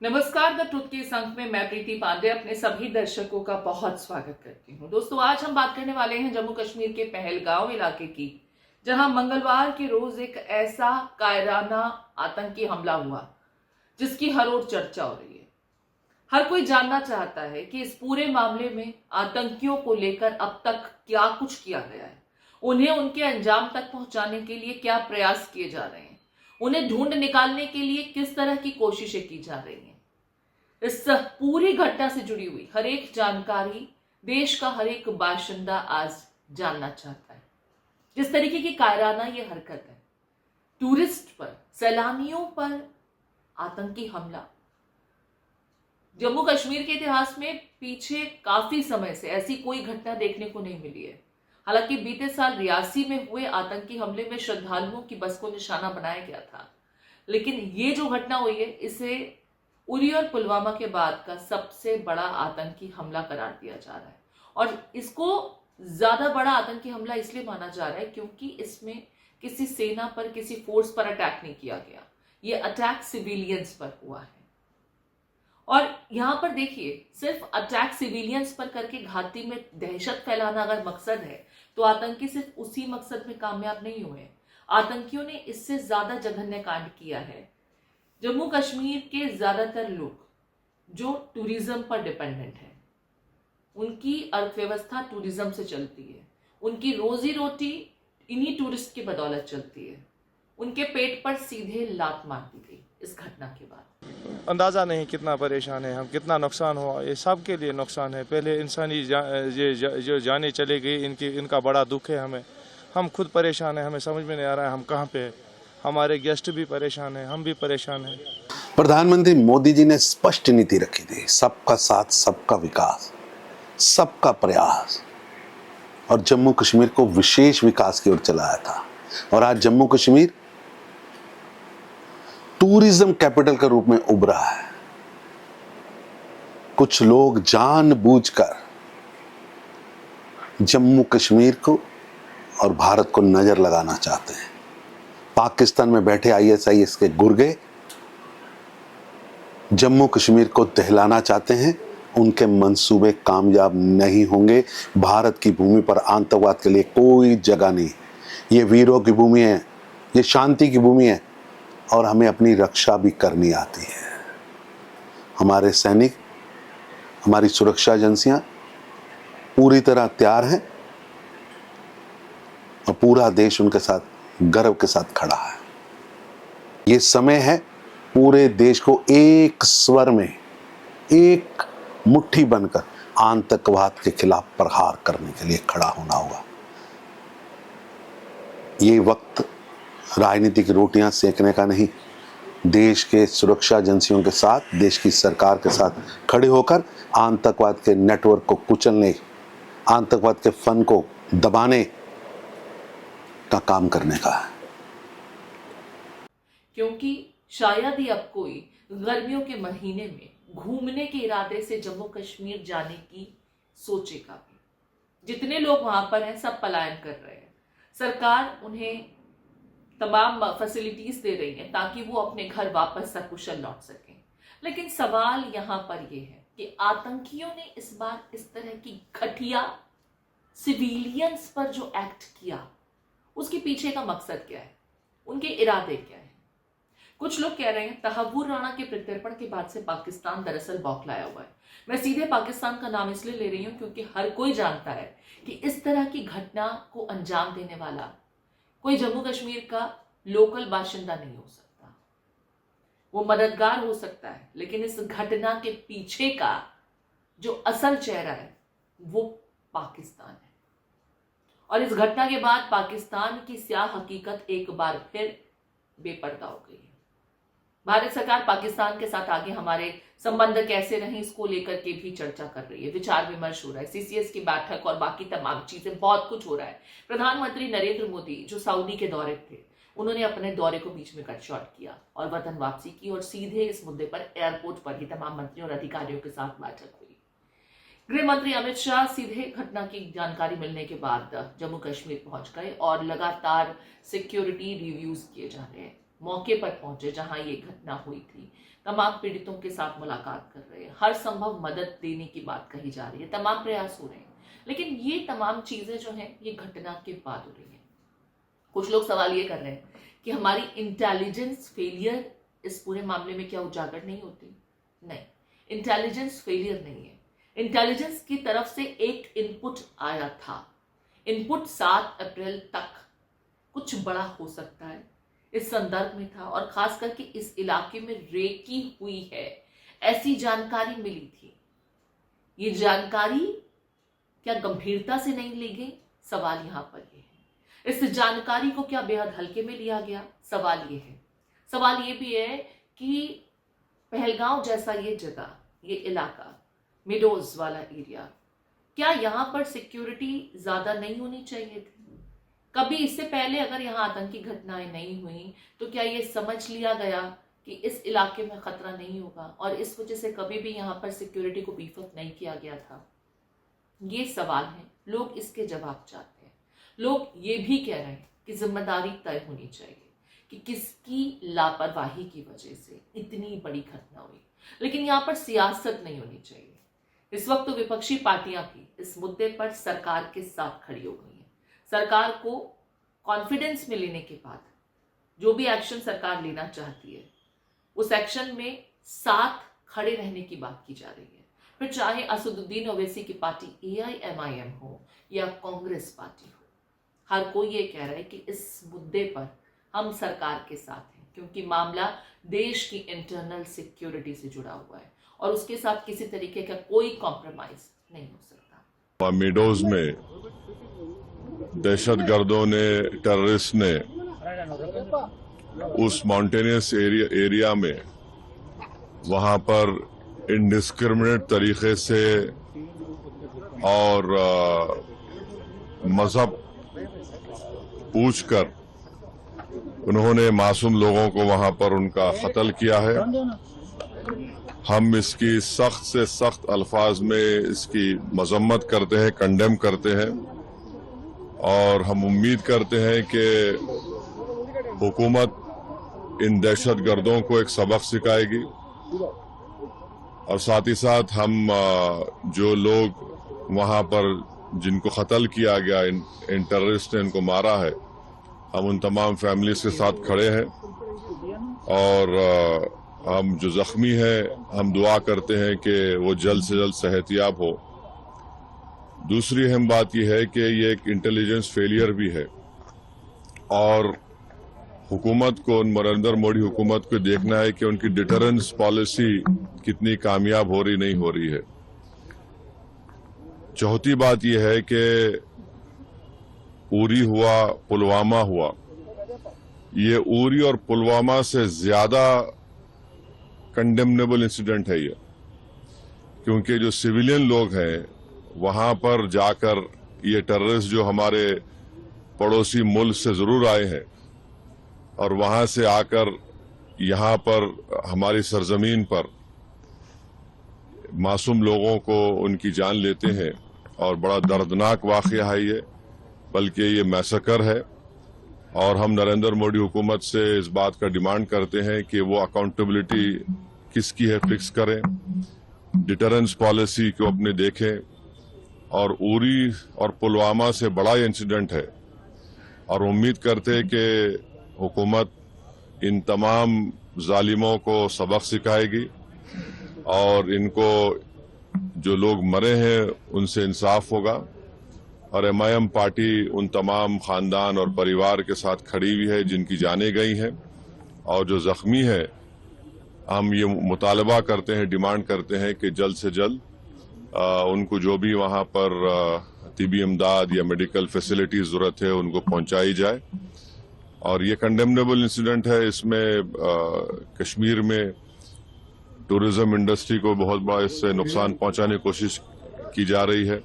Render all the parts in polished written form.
नमस्कार। The truth के इस अंक में मैं प्रीति पांडे अपने सभी दर्शकों का बहुत स्वागत करती हूं। दोस्तों, आज हम बात करने वाले हैं जम्मू कश्मीर के पहलगांव इलाके की, जहां मंगलवार के रोज एक ऐसा कायराना आतंकी हमला हुआ जिसकी हर ओर चर्चा हो रही है। हर कोई जानना चाहता है कि इस पूरे मामले में आतंकियों को लेकर अब तक क्या कुछ किया गया है, उन्हें उनके अंजाम तक पहुंचाने के लिए क्या प्रयास किए जा रहे हैं, उन्हें ढूंढ निकालने के लिए किस तरह की कोशिशें की जा रही हैं। इस पूरी घटना से जुड़ी हुई हर एक जानकारी देश का हर एक बाशिंदा आज जानना चाहता है। जिस तरीके की कायराना ये हरकत है, टूरिस्ट पर, सैलानियों पर आतंकी हमला, जम्मू कश्मीर के इतिहास में पीछे काफी समय से ऐसी कोई घटना देखने को नहीं मिली है। हालांकि बीते साल रियासी में हुए आतंकी हमले में श्रद्धालुओं की बस को निशाना बनाया गया था, लेकिन ये जो घटना हुई है इसे उरी और पुलवामा के बाद का सबसे बड़ा आतंकी हमला करार दिया जा रहा है। और इसको ज्यादा बड़ा आतंकी हमला इसलिए माना जा रहा है क्योंकि इसमें किसी सेना पर, किसी फोर्स पर अटैक नहीं किया गया। ये अटैक सिविलियंस पर हुआ है। और यहां पर देखिए, सिर्फ अटैक सिविलियंस पर करके घाटी में दहशत फैलाना अगर मकसद है, तो आतंकी सिर्फ उसी मकसद में कामयाब नहीं हुए। आतंकियों ने इससे ज्यादा जघन्य कांड किया है। जम्मू कश्मीर के ज्यादातर लोग जो टूरिज्म पर डिपेंडेंट है, उनकी अर्थव्यवस्था टूरिज्म से चलती है, उनकी रोजी रोटी इन्हीं टूरिस्ट की बदौलत चलती है। उनके पेट पर सीधे लात मार दी गई इस घटना के बाद। अंदाज़ा नहीं कितना परेशान है हम, कितना नुकसान हुआ। ये सब के लिए नुकसान है। पहले इंसानी जो जाने चले गई, इनका बड़ा दुख है हमें। हम खुद परेशान हैं, हमें समझ में नहीं आ रहा है हम कहाँ पे हैं। हमारे गेस्ट भी परेशान हैं, हम भी परेशान हैं। प्रधानमंत्री मोदी जी ने स्पष्ट नीति रखी थी, सबका साथ, सबका विकास, सबका प्रयास, और जम्मू कश्मीर को विशेष विकास की ओर चलाया था। और आज जम्मू कश्मीर टूरिज्म कैपिटल के रूप में उभरा है। कुछ लोग जानबूझकर जम्मू कश्मीर को और भारत को नजर लगाना चाहते हैं। पाकिस्तान में बैठे ISIS के गुर्गे जम्मू कश्मीर को दहलाना चाहते हैं। उनके मंसूबे कामयाब नहीं होंगे। भारत की भूमि पर आतंकवाद के लिए कोई जगह नहीं। ये वीरों की भूमि है, ये शांति की भूमि है, और हमें अपनी रक्षा भी करनी आती है। हमारे सैनिक, हमारी सुरक्षा एजेंसियां पूरी तरह तैयार हैं और पूरा देश उनके साथ गर्व के साथ खड़ा है। ये समय है पूरे देश को एक स्वर में, एक मुट्ठी बनकर आतंकवाद के खिलाफ प्रहार करने के लिए खड़ा होना होगा। ये वक्त राजनीतिक रोटियां सेकने का नहीं। देश के सुरक्षा एजेंसियों के साथ, देश की सरकार के साथ खड़े होकर आतंकवाद के नेटवर्क को कुचलने, आतंकवाद के फन को दबाने का काम करने का है। क्योंकि शायद ही अब कोई गर्मियों के महीने में घूमने के इरादे से जम्मू कश्मीर जाने की सोचेगा भी। जितने लोग वहां पर हैं सब पलायन कर रहे हैं। सरकार उन्हें तमाम फैसिलिटीज दे रही है ताकि वो अपने घर वापस सकुशल लौट सकें। लेकिन सवाल यहां पर यह है कि आतंकियों ने इस बार इस तरह की घटिया सिविलियंस पर जो एक्ट किया, उसके पीछे का मकसद क्या है, उनके इरादे क्या है। कुछ लोग कह रहे हैं तहव्वुर राणा के प्रत्यर्पण के बाद से पाकिस्तान दरअसल बौखलाया हुआ है। मैं सीधे पाकिस्तान का नाम इसलिए ले रही हूं क्योंकि हर कोई जानता है कि इस तरह की घटना को अंजाम देने वाला कोई जम्मू कश्मीर का लोकल बाशिंदा नहीं हो सकता। वो मददगार हो सकता है, लेकिन इस घटना के पीछे का जो असल चेहरा है वो पाकिस्तान है। और इस घटना के बाद पाकिस्तान की स्याह हकीकत एक बार फिर बेपर्दा हो गई है। भारत सरकार पाकिस्तान के साथ आगे हमारे संबंध कैसे रहे, इसको लेकर के भी चर्चा कर रही है, विचार विमर्श हो रहा है, CCS की बैठक और बाकी तमाम चीजें, बहुत कुछ हो रहा है। प्रधानमंत्री नरेंद्र मोदी जो सऊदी के दौरे थे, उन्होंने अपने दौरे को बीच में कट शॉर्ट किया और वतन वापसी की, और सीधे इस मुद्दे पर एयरपोर्ट पर ही तमाम मंत्रियों और अधिकारियों के साथ बैठक हुई। गृह मंत्री अमित शाह सीधे घटना की जानकारी मिलने के बाद जम्मू कश्मीर पहुंच गए और लगातार सिक्योरिटी रिव्यूज किए जा रहे हैं। मौके पर पहुंचे जहां ये घटना हुई थी। तमाम पीड़ितों के साथ मुलाकात कर रहे हैं, हर संभव मदद देने की बात कही जा रही है, तमाम प्रयास हो रहे हैं। लेकिन ये तमाम चीजें जो हैं ये घटना के बाद हो रही है। कुछ लोग सवाल ये कर रहे हैं कि हमारी इंटेलिजेंस फेलियर इस पूरे मामले में क्या उजागर नहीं होती? नहीं, इंटेलिजेंस फेलियर नहीं है। इंटेलिजेंस की तरफ से एक इनपुट आया था। इनपुट 7 अप्रैल तक कुछ बड़ा हो सकता है इस संदर्भ में था, और खास करके इस इलाके में रेकी हुई है ऐसी जानकारी मिली थी। ये जानकारी क्या गंभीरता से नहीं ली गई? सवाल यहां पर यह है। इस जानकारी को क्या बेहद हल्के में लिया गया? सवाल ये है। सवाल ये भी है कि पहलगांव जैसा ये जगह, ये इलाका, मिडोज वाला एरिया, क्या यहां पर सिक्योरिटी ज्यादा नहीं होनी चाहिए थी? कभी इससे पहले अगर यहाँ आतंकी घटनाएं नहीं हुई तो क्या ये समझ लिया गया कि इस इलाके में खतरा नहीं होगा, और इस वजह से कभी भी यहाँ पर सिक्योरिटी को बीफ अप नहीं किया गया था? ये सवाल है, लोग इसके जवाब चाहते हैं। लोग ये भी कह रहे हैं कि जिम्मेदारी तय होनी चाहिए कि किसकी लापरवाही की वजह से इतनी बड़ी घटना हुई, लेकिन यहाँ पर सियासत नहीं होनी चाहिए। इस वक्त तो विपक्षी पार्टियां भी इस मुद्दे पर सरकार के साथ खड़ी हो गई हैं। सरकार को कॉन्फिडेंस में लेने के बाद जो भी एक्शन सरकार लेना चाहती है उस एक्शन में साथ खड़े रहने की बात की जा रही है। फिर चाहे असदुद्दीन ओवैसी की पार्टी AIMIM हो या कांग्रेस पार्टी हो, हर कोई ये कह रहा है कि इस मुद्दे पर हम सरकार के साथ हैं, क्योंकि मामला देश की इंटरनल सिक्योरिटी से जुड़ा हुआ है और उसके साथ किसी तरीके का कोई कॉम्प्रोमाइज नहीं हो सकता। मिडोज में दहशतगर्दों ने, टेररिस्ट ने उस माउंटेनियस एरिया में वहां पर इंडिस्क्रिमिनेट तरीके से और मजहब पूछकर उन्होंने मासूम लोगों को वहां पर उनका कत्ल किया है। हम इसकी सख्त से सख्त अल्फाज में इसकी मजम्मत करते हैं, कंडेम करते हैं, और हम उम्मीद करते हैं कि हुकूमत इन दहशतगर्दों को एक सबक सिखाएगी, और साथ ही साथ हम जो लोग वहां पर जिनको कत्ल किया गया, इन टेररिस्ट ने इनको मारा है, हम उन तमाम फैमिलीज के साथ खड़े हैं, और हम जो जख्मी हैं हम दुआ करते हैं कि वो जल्द से जल्द सेहतयाब हो। दूसरी अहम बात यह है कि ये एक इंटेलिजेंस फेलियर भी है, और हुकूमत को, नरेंद्र मोदी हुकूमत को देखना है कि उनकी डिटरेंस पॉलिसी कितनी कामयाब हो रही नहीं हो रही है। चौथी बात यह है कि उरी हुआ, पुलवामा हुआ, ये उरी और पुलवामा से ज्यादा कंडेमनेबल इंसिडेंट है ये, क्योंकि जो सिविलियन लोग हैं वहां पर जाकर ये टेररिस्ट जो हमारे पड़ोसी मुल्क से जरूर आए हैं और वहां से आकर यहां पर हमारी सरजमीन पर मासूम लोगों को उनकी जान लेते हैं, और बड़ा दर्दनाक वाकया है ये, बल्कि ये मैसेकर है। और हम नरेंद्र मोदी हुकूमत से इस बात का डिमांड करते हैं कि वो अकाउंटेबिलिटी किसकी है फिक्स करें, डिटरेंस पॉलिसी को अपने देखें, और उरी और पुलवामा से बड़ा इंसिडेंट है, और उम्मीद करते हैं कि हुकूमत इन तमाम जालिमों को सबक सिखाएगी और इनको जो लोग मरे हैं उनसे इंसाफ होगा। और MIM पार्टी उन तमाम खानदान और परिवार के साथ खड़ी हुई है जिनकी जानें गई हैं, और जो जख्मी है हम ये मुतालबा करते हैं, डिमांड करते हैं कि जल्द से जल्द उनको जो भी वहां पर तिबी इमदाद या मेडिकल फैसिलिटी जरूरत है उनको पहुंचाई जाए। और ये कंडेमनेबल इंसिडेंट है, इसमें कश्मीर में टूरिज्म इंडस्ट्री को बहुत बड़ा इससे नुकसान पहुंचाने की कोशिश की जा रही है।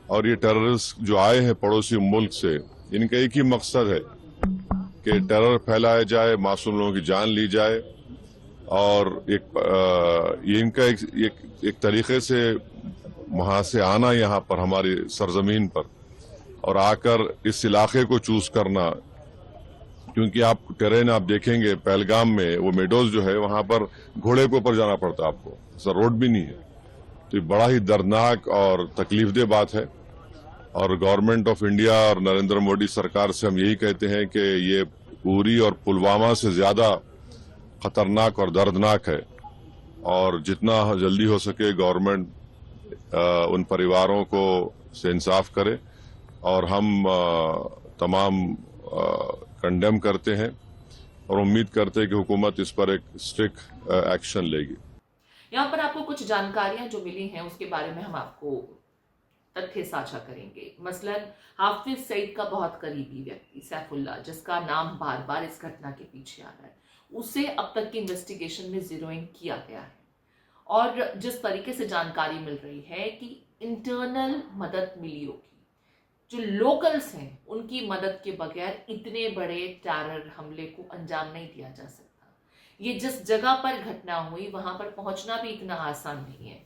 और ये टेररिस्ट जो आए हैं पड़ोसी मुल्क से, इनका एक ही मकसद है कि टेरर फैलाया जाए, मासूम लोगों की जान ली जाए, और ये इनका एक तरीके से वहां से आना यहाँ पर हमारी सरजमीन पर और आकर इस इलाके को चूज करना, क्योंकि आप टेरेन आप देखेंगे पहलगाम में वो मेडोज जो है वहां पर घोड़े के ऊपर जाना पड़ता है आपको, ऐसा रोड भी नहीं है। तो ये बड़ा ही दर्दनाक और तकलीफदेह बात है और गवर्नमेंट ऑफ इंडिया और नरेंद्र मोदी सरकार से हम यही कहते हैं कि ये उरी और पुलवामा से ज्यादा खतरनाक और दर्दनाक है और जितना जल्दी हो सके गवर्नमेंट उन परिवारों को से इंसाफ करे और हम तमाम कंडेम करते हैं और उम्मीद करते हैं कि हुकूमत इस पर एक स्ट्रिक्ट एक्शन लेगी। यहाँ पर आपको कुछ जानकारियां जो मिली हैं उसके बारे में हम आपको तथ्य साझा करेंगे। मसलन हाफिज सईद का बहुत करीबी व्यक्ति सैफुल्लाह, जिसका नाम बार बार इस घटना के पीछे आ रहा है, उसे अब तक की इन्वेस्टिगेशन में जीरोइंग किया गया है और जिस तरीके से जानकारी मिल रही है कि इंटरनल मदद मिली होगी, जो लोकल्स हैं उनकी मदद के बगैर इतने बड़े टेरर हमले को अंजाम नहीं दिया जा सकता। ये जिस जगह पर घटना हुई वहां पर पहुंचना भी इतना आसान नहीं है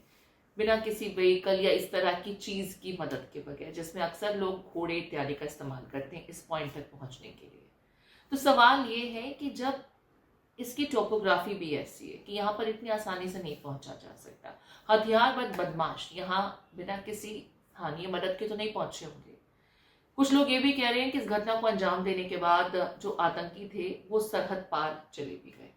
बिना किसी व्हीकल या इस तरह की चीज की मदद के बगैर, जिसमें अक्सर लोग घोड़े इत्यादि का इस्तेमाल करते हैं इस पॉइंट तक पहुंचने के लिए। तो सवाल ये है कि जब इसकी टोपोग्राफी भी ऐसी है कि यहाँ पर इतनी आसानी से नहीं पहुंचा जा सकता, हथियारबंद बदमाश यहाँ बिना किसी स्थानीय मदद के तो नहीं पहुंचे होंगे। कुछ लोग ये भी कह रहे हैं कि इस घटना को अंजाम देने के बाद जो आतंकी थे वो सरहद पार चले भी गए।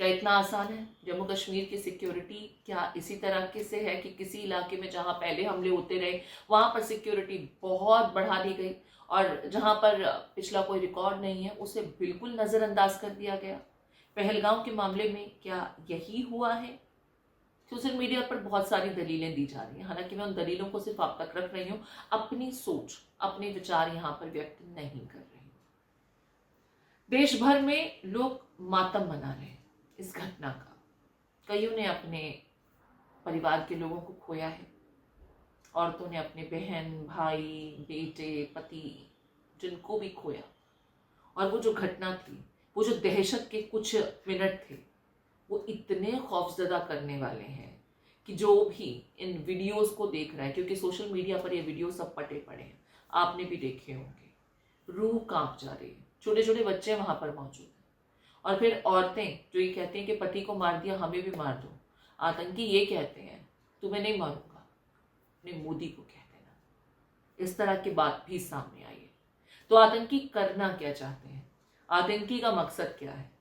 क्या इतना आसान है? जम्मू कश्मीर की सिक्योरिटी क्या इसी तरह के से है कि किसी इलाके में जहां पहले हमले होते रहे वहां पर सिक्योरिटी बहुत बढ़ा दी गई और जहां पर पिछला कोई रिकॉर्ड नहीं है उसे बिल्कुल नजरअंदाज कर दिया गया? पहलगाम के मामले में क्या यही हुआ है? सोशल मीडिया पर बहुत सारी दलीलें दी जा रही हैं, हालांकि मैं उन दलीलों को सिर्फ आप तक रख रही हूं, अपनी सोच अपने विचार यहां पर व्यक्त नहीं कर रही हूं। देश भर में लोग मातम मना रहे हैं इस घटना का। कईयों ने अपने परिवार के लोगों को खोया है, औरतों ने अपने बहन, भाई, बेटे, पति, जिनको भी खोया। और वो जो घटना थी, वो जो दहशत के कुछ मिनट थे, वो इतने खौफजदा करने वाले हैं कि जो भी इन वीडियोस को देख रहा है, क्योंकि सोशल मीडिया पर ये वीडियो सब पटे पड़े हैं, आपने भी देखे होंगे, रूह कांप जा रही है। छोटे छोटे बच्चे वहां पर मौजूद हैं और फिर औरतें जो ये कहती हैं कि पति को मार दिया, हमें भी मार दो। आतंकी ये कहते हैं तुम्हें नहीं मारूंगा, अपने मोदी को कह देना। इस तरह की बात भी सामने आई है। तो आतंकी करना क्या चाहते हैं? आतंकी का मकसद क्या है?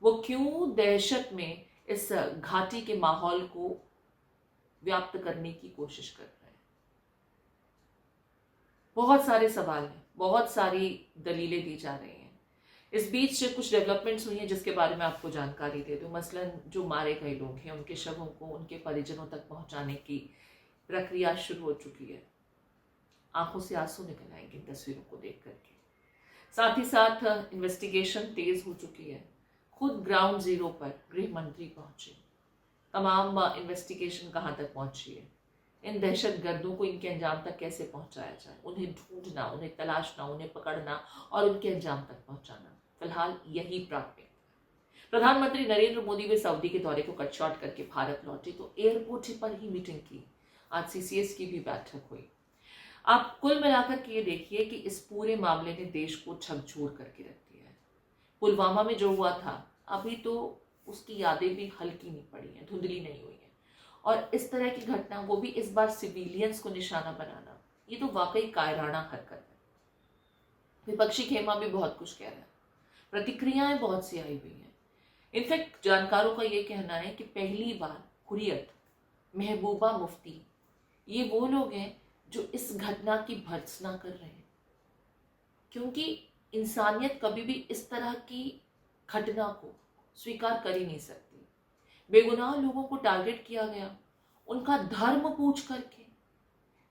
वो क्यों दहशत में इस घाटी के माहौल को व्याप्त करने की कोशिश कर रहे हैं? बहुत सारे सवाल हैं, बहुत सारी दलीलें दी जा रही हैं। इस बीच कुछ डेवलपमेंट्स हुई हैं जिसके बारे में आपको जानकारी दे दूं। मसलन जो मारे गए लोग हैं उनके शवों को उनके परिजनों तक पहुंचाने की प्रक्रिया शुरू हो चुकी है। आंखों से आंसू निकल आएंगे इन तस्वीरों को देख करके। साथ ही साथ इन्वेस्टिगेशन तेज हो चुकी है। खुद ग्राउंड जीरो पर गृह मंत्री पहुंचे। तमाम इन्वेस्टिगेशन कहां तक पहुंची है, इन दहशतगर्दों को इनके अंजाम तक कैसे पहुंचाया जाए, उन्हें ढूंढना, उन्हें तलाशना, उन्हें पकड़ना और उनके अंजाम तक पहुंचाना, फिलहाल यही प्राथमिकता। प्रधानमंत्री नरेंद्र मोदी वे सऊदी के दौरे को कट शॉर्ट करके भारत लौटे तो एयरपोर्ट पर ही मीटिंग की। आज सीसीएस की भी बैठक हुई। आप कुल मिलाकर के ये देखिए कि इस पूरे मामले ने देश को झकझोर करके रख दिया है। पुलवामा में जो हुआ था, अभी तो उसकी यादें भी हल्की नहीं पड़ी हैं, धुंधली नहीं हुई हैं। और इस तरह की घटना, वो भी इस बार सिविलियंस को निशाना बनाना, ये तो वाकई कायराना हरकत है। विपक्षी खेमा भी बहुत कुछ कह रहा है, प्रतिक्रियाएं बहुत सी आई हुई हैं। इनफैक्ट जानकारों का ये कहना है कि पहली बार हुर्रियत, महबूबा मुफ्ती, ये वो लोग हैं जो इस घटना की भर्त्सना कर रहे हैं, क्योंकि इंसानियत कभी भी इस तरह की घटना को स्वीकार कर ही नहीं सकती। बेगुनाह लोगों को टारगेट किया गया, उनका धर्म पूछ करके।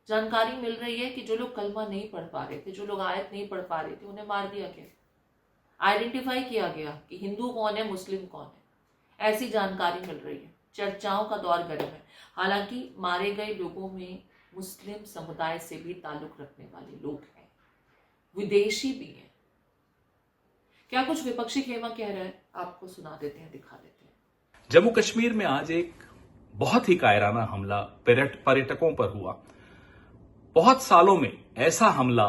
जानकारी मिल रही है कि जो लोग कलमा नहीं पढ़ पा रहे थे, जो लोग आयत नहीं पढ़ पा रहे थे, उन्हें मार दिया गया। आइडेंटिफाई किया गया कि हिंदू कौन है, मुस्लिम कौन है, ऐसी जानकारी मिल रही है। चर्चाओं का दौर गर्म है। हालांकि मारे गए लोगों में मुस्लिम समुदाय से भी ताल्लुक रखने वाले लोग हैं, विदेशी भी हैं। क्या कुछ विपक्षी खेमा कह रहा है, आपको सुना देते हैं, दिखा देते हैं। जम्मू कश्मीर में आज एक बहुत ही कायराना हमला पर्यटकों पर हुआ। बहुत सालों में ऐसा हमला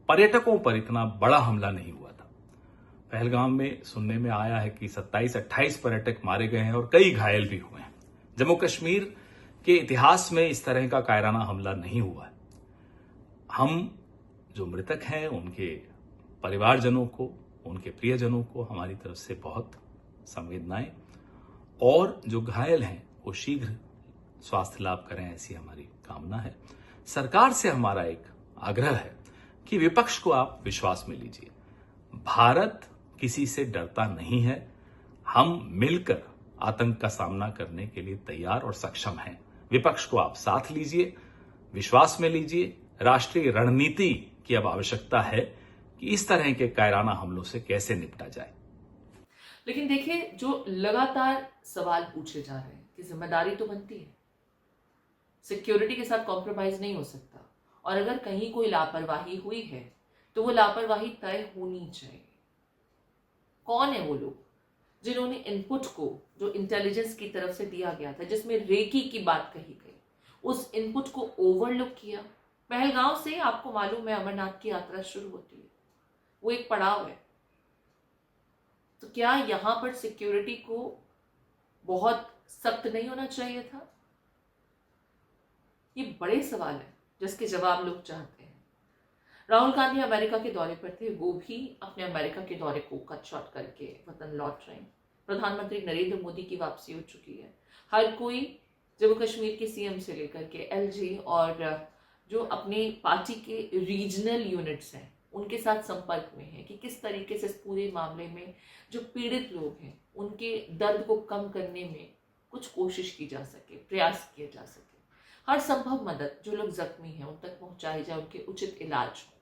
पर्यटकों पर इतना बड़ा हमला नहीं हुआ था। पहलगाम में सुनने में आया है कि 27-28 पर्यटक मारे गए हैं और कई घायल भी हुए हैं। जम्मू कश्मीर के इतिहास में इस तरह का कायराना हमला नहीं हुआ है। हम जो मृतक हैं उनके परिवारजनों को, उनके प्रियजनों को हमारी तरफ से बहुत संवेदनाएं, और जो घायल हैं वो शीघ्र स्वास्थ्य लाभ करें, ऐसी हमारी कामना है। सरकार से हमारा एक आग्रह है कि विपक्ष को आप विश्वास में लीजिए। भारत किसी से डरता नहीं है। हम मिलकर आतंक का सामना करने के लिए तैयार और सक्षम हैं। विपक्ष को आप साथ लीजिए, विश्वास में लीजिए। राष्ट्रीय रणनीति की अब आवश्यकता है कि इस तरह के कायराना हमलों से कैसे निपटा जाए। लेकिन देखिए, जो लगातार सवाल पूछे जा रहे हैं कि जिम्मेदारी तो बनती है, सिक्योरिटी के साथ कॉम्प्रोमाइज नहीं हो सकता, और अगर कहीं कोई लापरवाही हुई है तो वो लापरवाही तय होनी चाहिए। कौन है वो लोग जिन्होंने इनपुट को, जो इंटेलिजेंस की तरफ से दिया गया था, जिसमें रेकी की बात कही गई, उस इनपुट को ओवरलुक किया? पहलगांव से आपको मालूम है अमरनाथ की यात्रा शुरू होती है, वो एक पड़ाव है। तो क्या यहां पर सिक्योरिटी को बहुत सख्त नहीं होना चाहिए था? ये बड़े सवाल है जिसके जवाब लोग चाहते हैं। राहुल गांधी अमेरिका के दौरे पर थे, वो भी अपने अमेरिका के दौरे को कट शॉर्ट करके वतन लौट रहे हैं। प्रधानमंत्री नरेंद्र मोदी की वापसी हो चुकी है। हर कोई जम्मू कश्मीर के सीएम से लेकर के एलजी और जो अपनी पार्टी के रीजनल यूनिट्स हैं उनके साथ संपर्क में है कि किस तरीके से इस पूरे मामले में जो पीड़ित लोग हैं उनके दर्द को कम करने में कुछ कोशिश की जा सके, प्रयास किए जा सके। हर संभव मदद जो लोग जख्मी हैं उन तक पहुंचाई जाए, उनके उचित इलाज हो।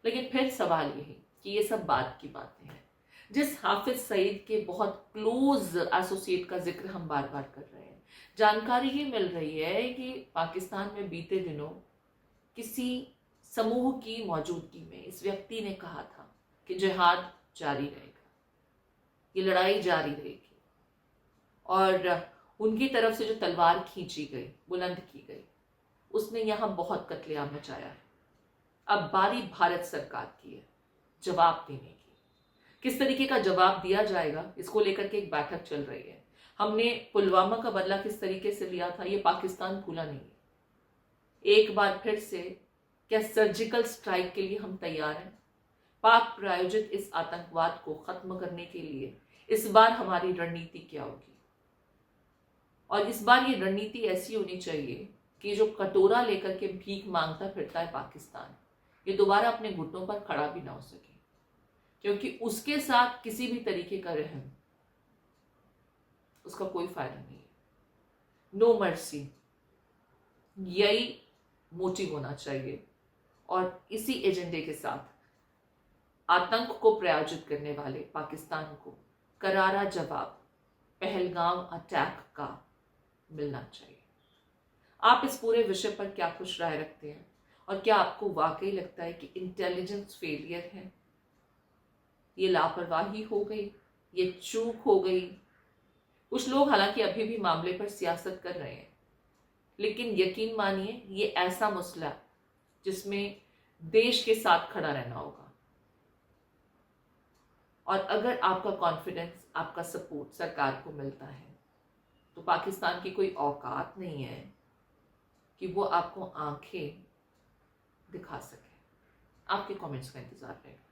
लेकिन फिर सवाल यही कि ये सब बात की बातें हैं। जिस हाफिज सईद के बहुत क्लोज एसोसिएट का जिक्र हम बार बार कर रहे हैं, जानकारी ये मिल रही है कि पाकिस्तान में बीते दिनों किसी समूह की मौजूदगी में इस व्यक्ति ने कहा था कि जिहाद जारी रहेगा, ये लड़ाई जारी रहेगी, और उनकी तरफ से जो तलवार खींची गई, बुलंद की गई, उसने यहां बहुत कत्लेआम मचाया है। अब बारी भारत सरकार की है जवाब देने की। किस तरीके का जवाब दिया जाएगा, इसको लेकर के एक बैठक चल रही है। हमने पुलवामा का बदला किस तरीके से लिया था, ये पाकिस्तान भूला नहीं है। एक बार फिर से क्या सर्जिकल स्ट्राइक के लिए हम तैयार हैं? पाक प्रायोजित इस आतंकवाद को खत्म करने के लिए इस बार हमारी रणनीति क्या होगी? और इस बार ये रणनीति ऐसी होनी चाहिए कि जो कटोरा लेकर के भीख मांगता फिरता है पाकिस्तान, ये दोबारा अपने घुटनों पर खड़ा भी ना हो सके, क्योंकि उसके साथ किसी भी तरीके का रहम, उसका कोई फायदा नहीं है। नो मर्सी, यही मोटिव होना चाहिए। और इसी एजेंडे के साथ आतंक को प्रायोजित करने वाले पाकिस्तान को करारा जवाब पहलगाम अटैक का मिलना चाहिए। आप इस पूरे विषय पर क्या कुछ राय रखते हैं, और क्या आपको वाकई लगता है कि इंटेलिजेंस फेलियर है, ये लापरवाही हो गई, ये चूक हो गई? कुछ लोग हालांकि अभी भी मामले पर सियासत कर रहे हैं, लेकिन यकीन मानिए ये ऐसा मसला जिसमें देश के साथ खड़ा रहना होगा। और अगर आपका कॉन्फिडेंस, आपका सपोर्ट सरकार को मिलता है तो पाकिस्तान की कोई औकात नहीं है कि वो आपको आंखें दिखा सके। आपके कमेंट्स का इंतजार रहेगा।